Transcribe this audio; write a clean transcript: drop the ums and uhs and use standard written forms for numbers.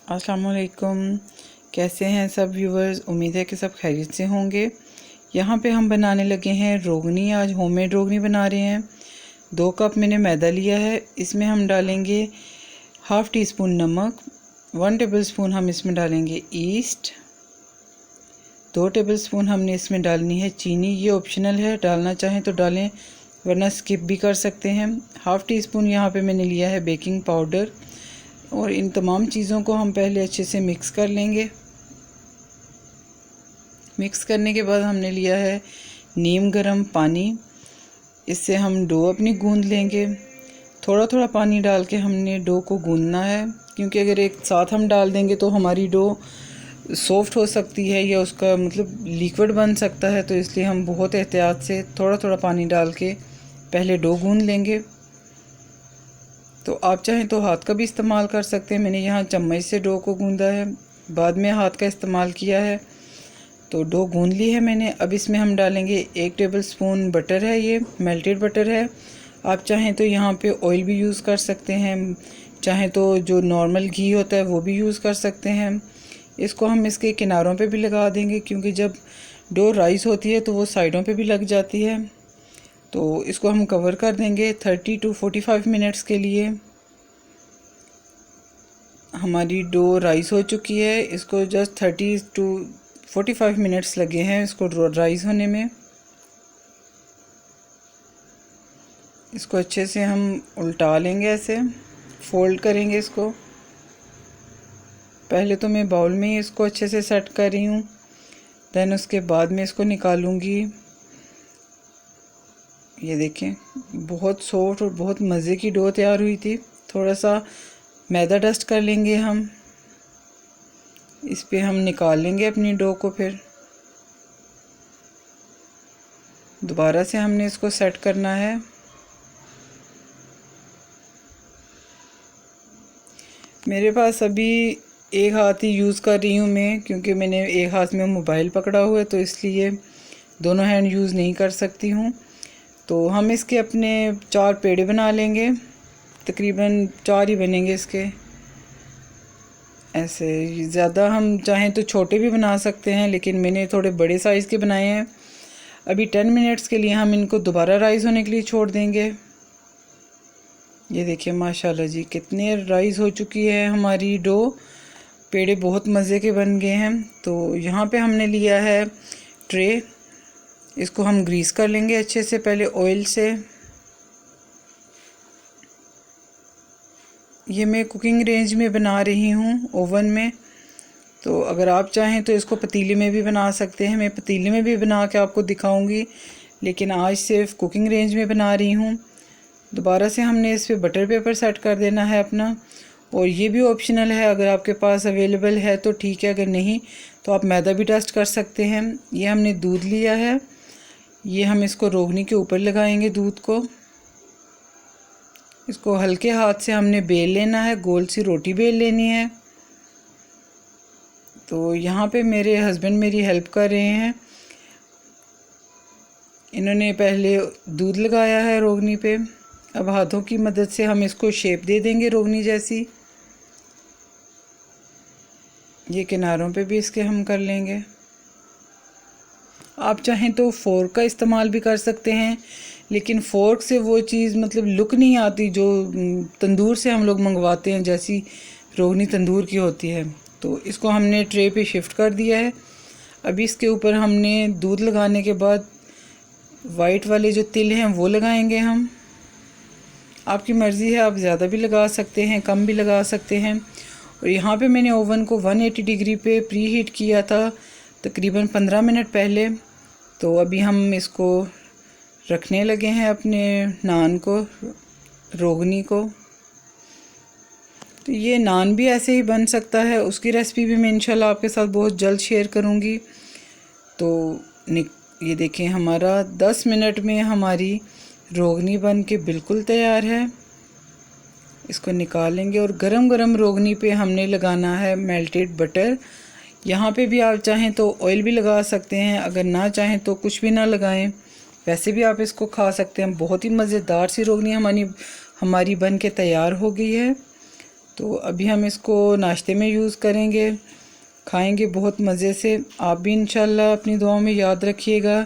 अस्सलाम वालेकुम। कैसे हैं सब व्यूवर्स? उम्मीद है कि सब खैरियत से होंगे। यहाँ पे हम बनाने लगे हैं रोगनी। आज होममेड रोगनी बना रहे हैं। 2 कप मैंने मैदा लिया है। इसमें हम डालेंगे हाफ़ टी स्पून नमक, 1 टेबलस्पून हम इसमें डालेंगे ईस्ट, 2 टेबलस्पून हमने इसमें डालनी है चीनी। ये ऑप्शनल है, डालना चाहें तो डालें वरना स्किप भी कर सकते हैं। हाफ़ टी स्पून यहाँ पे मैंने लिया है बेकिंग पाउडर। और इन तमाम चीज़ों को हम पहले अच्छे से मिक्स कर लेंगे। मिक्स करने के बाद हमने लिया है नीम गर्म पानी। इससे हम डो अपनी गूंद लेंगे। थोड़ा थोड़ा पानी डाल के हमने डो को गूंदना है, क्योंकि अगर एक साथ हम डाल देंगे तो हमारी डो सॉफ्ट हो सकती है या उसका मतलब लिक्विड बन सकता है। तो इसलिए हम बहुत एहतियात से थोड़ा थोड़ा पानी डाल के पहले डो गूंद लेंगे। तो आप चाहें तो हाथ का भी इस्तेमाल कर सकते हैं। मैंने यहाँ चम्मच से डो को गूंदा है, बाद में हाथ का इस्तेमाल किया है। तो डो गूंद ली है मैंने। अब इसमें हम डालेंगे 1 टेबलस्पून बटर है, ये मेल्टेड बटर है। आप चाहें तो यहाँ पे ऑयल भी यूज़ कर सकते हैं, चाहें तो जो नॉर्मल घी होता है वो भी यूज़ कर सकते हैं। इसको हम इसके किनारों पे भी लगा देंगे, क्योंकि जब डो राइस होती है तो वो साइडों पे भी लग जाती है। तो इसको हम कवर कर देंगे 30 to 45 मिनट्स के लिए। हमारी डो राइस हो चुकी है। इसको जस्ट 30 to 45 मिनट्स लगे हैं इसको राइस होने में। इसको अच्छे से हम उल्टा लेंगे, ऐसे फोल्ड करेंगे इसको। पहले तो मैं बाउल में ही इसको अच्छे से सेट कर रही हूँ, देन उसके बाद में इसको निकालूंगी। ये देखें, बहुत सॉफ्ट और बहुत मज़े की डो तैयार हुई थी। थोड़ा सा मैदा डस्ट कर लेंगे हम इस पे, हम निकाल लेंगे अपनी डो को। फिर दोबारा से हमने इसको सेट करना है। मेरे पास अभी एक हाथ ही यूज़ कर रही हूँ मैं, क्योंकि मैंने एक हाथ में मोबाइल पकड़ा हुआ है, तो इसलिए दोनों हैंड यूज़ नहीं कर सकती हूँ। तो हम इसके अपने 4 पेड़े बना लेंगे, तकरीबन 4 ही बनेंगे इसके। ऐसे ज़्यादा हम चाहें तो छोटे भी बना सकते हैं, लेकिन मैंने थोड़े बड़े साइज़ के बनाए हैं। अभी 10 मिनट्स के लिए हम इनको दोबारा राइस होने के लिए छोड़ देंगे। ये देखिए माशाल्लाह जी, कितने राइस हो चुकी है हमारी डो। पेड़े बहुत मज़े के बन गए हैं। तो यहाँ पे हमने लिया है ट्रे। इसको हम ग्रीस कर लेंगे अच्छे से, पहले ऑयल से। ये मैं कुकिंग रेंज में बना रही हूँ, ओवन में। तो अगर आप चाहें तो इसको पतीले में भी बना सकते हैं। मैं पतीले में भी बना के आपको दिखाऊंगी, लेकिन आज सिर्फ कुकिंग रेंज में बना रही हूँ। दोबारा से हमने इस पर बटर पेपर सेट कर देना है अपना। और ये भी ऑप्शनल है, अगर आपके पास अवेलेबल है तो ठीक है, अगर नहीं तो आप मैदा भी डस्ट कर सकते हैं। ये हमने दूध लिया है, ये हम इसको रोगनी के ऊपर लगाएंगे दूध को। इसको हल्के हाथ से हमने बेल लेना है, गोल सी रोटी बेल लेनी है। तो यहाँ पे मेरे हस्बैंड मेरी हेल्प कर रहे हैं। इन्होंने पहले दूध लगाया है रोगनी पे। अब हाथों की मदद से हम इसको शेप दे देंगे रोगनी जैसी। ये किनारों पे भी इसके हम कर लेंगे। आप चाहें तो फोर्क का इस्तेमाल भी कर सकते हैं, लेकिन फ़ोर्क से वो चीज़ मतलब लुक नहीं आती जो तंदूर से हम लोग मंगवाते हैं, जैसी रोगनी तंदूर की होती है। तो इसको हमने ट्रे पे शिफ्ट कर दिया है। अभी इसके ऊपर हमने दूध लगाने के बाद वाइट वाले जो तिल हैं वो लगाएंगे हम। आपकी मर्ज़ी है, आप ज़्यादा भी लगा सकते हैं, कम भी लगा सकते हैं। और यहाँ पे मैंने ओवन को 180 डिग्री पे प्री हीट किया था तकरीबन 15 मिनट पहले। तो अभी हम इसको रखने लगे हैं अपने नान को, रोगनी को। तो ये नान भी ऐसे ही बन सकता है, उसकी रेसिपी भी मैं इंशाल्लाह आपके साथ बहुत जल्द शेयर करूँगी। तो ये देखें, हमारा 10 मिनट में हमारी रोगनी बन के बिल्कुल तैयार है। इसको निकालेंगे और गरम गरम रोगनी पे हमने लगाना है मेल्टेड बटर। यहाँ पे भी आप चाहें तो ऑयल भी लगा सकते हैं, अगर ना चाहें तो कुछ भी ना लगाएं, वैसे भी आप इसको खा सकते हैं। बहुत ही मज़ेदार सी रोगनी हमारी बन के तैयार हो गई है। तो अभी हम इसको नाश्ते में यूज़ करेंगे, खाएंगे बहुत मज़े से। आप भी इंशाल्लाह अपनी दुआओं में याद रखिएगा